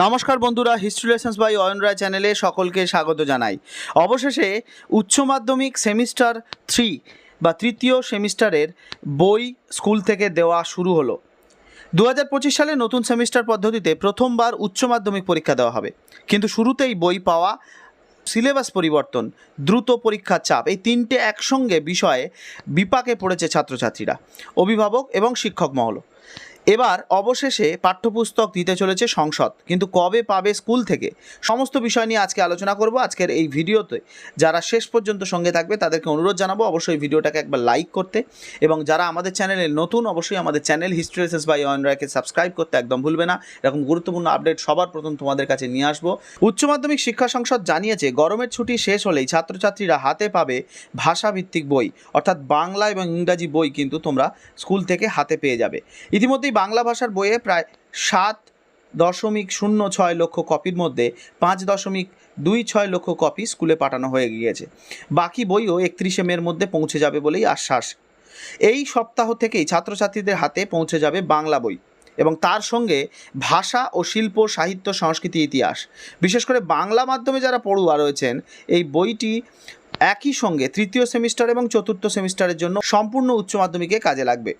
নমস্কার বন্ধুরা, history lessons by Ayan রায় চ্যানেলে সকলকে স্বাগত জানাই। অবশেষে উচ্চ মাধ্যমিক সেমিস্টার 3 বা তৃতীয় সেমিস্টারের বই স্কুল থেকে দেওয়া শুরু হলো। 2025 সালে নতুন সেমিস্টার পদ্ধতিতে প্রথমবার উচ্চ মাধ্যমিক পরীক্ষা দেওয়া হবে, কিন্তু শুরুতেই বই পাওয়া, সিলেবাস পরিবর্তন, দ্রুত পরীক্ষার চাপ, এই তিনটে একসঙ্গে বিষয়ে বিপাকে পড়েছে ছাত্রছাত্রীরা, অভিভাবক এবং শিক্ষক মহল। এবার অবশেষে পাঠ্যপুস্তক দিতে চলেছে সংসদ, কিন্তু কবে পাবে স্কুল থেকে? সমস্ত বিষয় নিয়ে আজকে আলোচনা করব আজকের এই ভিডিওতে। যারা শেষ পর্যন্ত সঙ্গে থাকবে তাদেরকে অনুরোধ জানাবো অবশ্যই ভিডিওটাকে একবার লাইক করতে, এবং যারা আমাদের চ্যানেলে নতুন অবশ্যই আমাদের channel history lessons by Ayan রায়কে সাবস্ক্রাইব করতে একদম ভুলবে না। এরকম গুরুত্বপূর্ণ আপডেট সবার প্রথম তোমাদের কাছে নিয়ে আসবো। উচ্চ মাধ্যমিক শিক্ষা সংসদ জানিয়েছে, গরমের ছুটি শেষ হলেই ছাত্রছাত্রীরা হাতে পাবে ভাষাভিত্তিক বই, অর্থাৎ বাংলা এবং ইংরাজি বই কিন্তু তোমরা স্কুল থেকে হাতে পেয়ে যাবে। ইতিমধ্যেই বাংলা ভাষার বইয়ে প্রায় 7.06 লক্ষ কপির মধ্যে 5.26 লক্ষ কপি স্কুলে পাঠানো হয়ে গিয়েছে। বাকি বইও 31শে মের মধ্যে পৌঁছে যাবে বলেই আশ্বাস। এই সপ্তাহ থেকেই ছাত্রছাত্রীদের হাতে পৌঁছে যাবে বাংলা বই, এবং তার সঙ্গে ভাষা ও শিল্প, সাহিত্য, সংস্কৃতি, ইতিহাস। বিশেষ করে বাংলা মাধ্যমে যারা পড়ুয়া রয়েছেন, এই বইটি একই সঙ্গে তৃতীয় সেমিস্টার এবং চতুর্থ সেমিস্টারের জন্য সম্পূর্ণ উচ্চ মাধ্যমিকে কাজে লাগবে।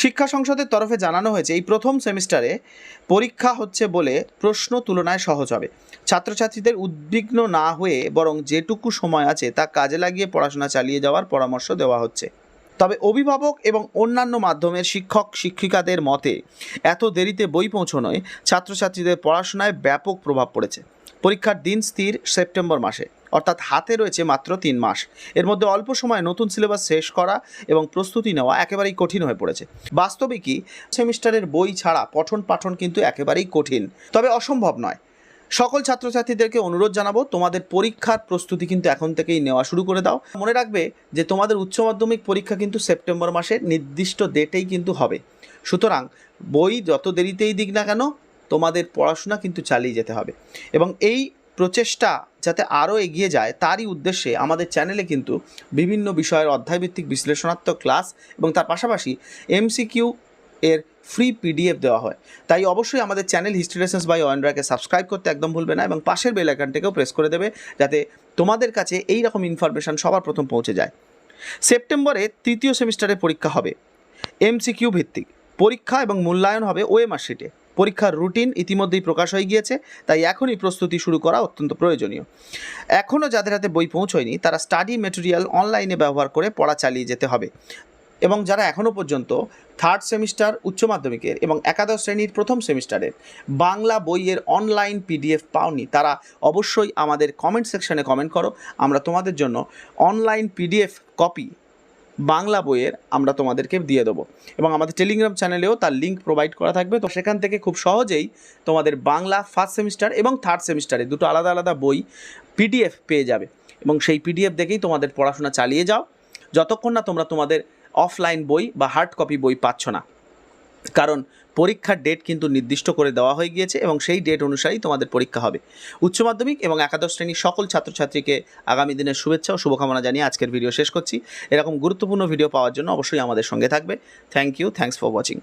শিক্ষা সংসদের তরফে জানানো হয়েছে, এই প্রথম সেমিস্টারে পরীক্ষা হচ্ছে বলে প্রশ্ন তুলনায় সহজ হবে। ছাত্রছাত্রীদের উদ্বিগ্ন না হয়ে বরং যেটুকু সময় আছে তা কাজে লাগিয়ে পড়াশোনা চালিয়ে যাওয়ার পরামর্শ দেওয়া হচ্ছে। তবে অভিভাবক এবং অন্যান্য মাধ্যমের শিক্ষক শিক্ষিকাদের মতে এত দেরিতে বই পৌঁছানোয় ছাত্রছাত্রীদের পড়াশোনায় ব্যাপক প্রভাব পড়েছে। পরীক্ষার দিন স্থির সেপ্টেম্বর মাসে, অর্থাৎ হাতে রয়েছে মাত্র 3 মাস। এর মধ্যে অল্প সময়ে নতুন সিলেবাস শেষ করা এবং প্রস্তুতি নেওয়া একেবারেই কঠিন হয়ে পড়েছে। বাস্তবে কি সেমিস্টারের বই ছাড়া পঠন পাঠন কিন্তু একেবারেই কঠিন, তবে অসম্ভব নয়। সকল ছাত্রছাত্রীদেরকে অনুরোধ জানাবো, তোমাদের পরীক্ষার প্রস্তুতি কিন্তু এখন থেকেই নেওয়া শুরু করে দাও। মনে রাখবে যে তোমাদের উচ্চ মাধ্যমিক পরীক্ষা কিন্তু সেপ্টেম্বর মাসের নির্দিষ্ট ডেটেই কিন্তু হবে। সুতরাং বই যত দেরিতেই দিক না কেন, তোমাদের পড়াশোনা কিন্তু চালিয়ে যেতে হবে, এবং এই প্রচেষ্টা যাতে আরও এগিয়ে যায় তারই উদ্দেশ্যে আমাদের চ্যানেলে কিন্তু বিভিন্ন বিষয়ের অধ্যায়ভিত্তিক বিশ্লেষণাত্মক ক্লাস এবং তার পাশাপাশি এমসিকিউ এর ফ্রি পিডিএফ দেওয়া হয়। তাই অবশ্যই আমাদের channel history lessons by Ayan রায়কে সাবস্ক্রাইব করতে একদম ভুলবে না, এবং পাশের বেল আইকনটাকেও প্রেস করে দেবে যাতে তোমাদের কাছে এই রকম ইনফরমেশান সবার প্রথম পৌঁছে যায়। সেপ্টেম্বরে তৃতীয় সেমিস্টারের পরীক্ষা হবে এমসিকিউ ভিত্তিক। পরীক্ষা এবং মূল্যায়ন হবে ওএমআর শিটে। পরীক্ষার রুটিন ইতিমধ্যেই প্রকাশ হয়ে গিয়েছে, তাই এখনই প্রস্তুতি শুরু করা অত্যন্ত প্রয়োজনীয়। এখনও যাদের হাতে বই পৌঁছয়নি তারা স্টাডি মেটেরিয়াল অনলাইনে ব্যবহার করে পড়া চালিয়ে যেতে হবে, এবং যারা এখনও পর্যন্ত থার্ড সেমিস্টার উচ্চ মাধ্যমিকের এবং একাদশ শ্রেণীর প্রথম সেমিস্টারের বাংলা বইয়ের অনলাইন পিডিএফ পাওনি তারা অবশ্যই আমাদের কমেন্ট সেকশনে কমেন্ট করো। আমরা তোমাদের জন্য অনলাইন পিডিএফ কপি বাংলা বইয়ের আমরা তোমাদেরকে দিয়ে দেবো, এবং আমাদের টেলিগ্রাম চ্যানেলেও তার লিঙ্ক প্রোভাইড করা থাকবে। তো সেখান থেকে খুব সহজেই তোমাদের বাংলা ফার্স্ট সেমিস্টার এবং থার্ড সেমিস্টারে দুটো আলাদা আলাদা বই পিডিএফ পেয়ে যাবে, এবং সেই পিডিএফ দেখেই তোমাদের পড়াশোনা চালিয়ে যাও যতক্ষণ না তোমরা তোমাদের অফলাইন বই বা হার্ড কপি বই পাচ্ছ না। কারণ পরীক্ষার ডেট কিন্তু নির্দিষ্ট করে দেওয়া হয়ে গিয়েছে, এবং সেই ডেট অনুসারেই তোমাদের পরীক্ষা হবে। উচ্চ মাধ্যমিক এবং একাদশ শ্রেণীর সকল ছাত্রছাত্রীকে আগামী দিনের শুভেচ্ছা ও শুভকামনা জানিয়ে আজকের ভিডিও শেষ করছি। এরকম গুরুত্বপূর্ণ ভিডিও পাওয়ার জন্য অবশ্যই আমাদের সঙ্গে থাকবে। Thank you, thanks for watching.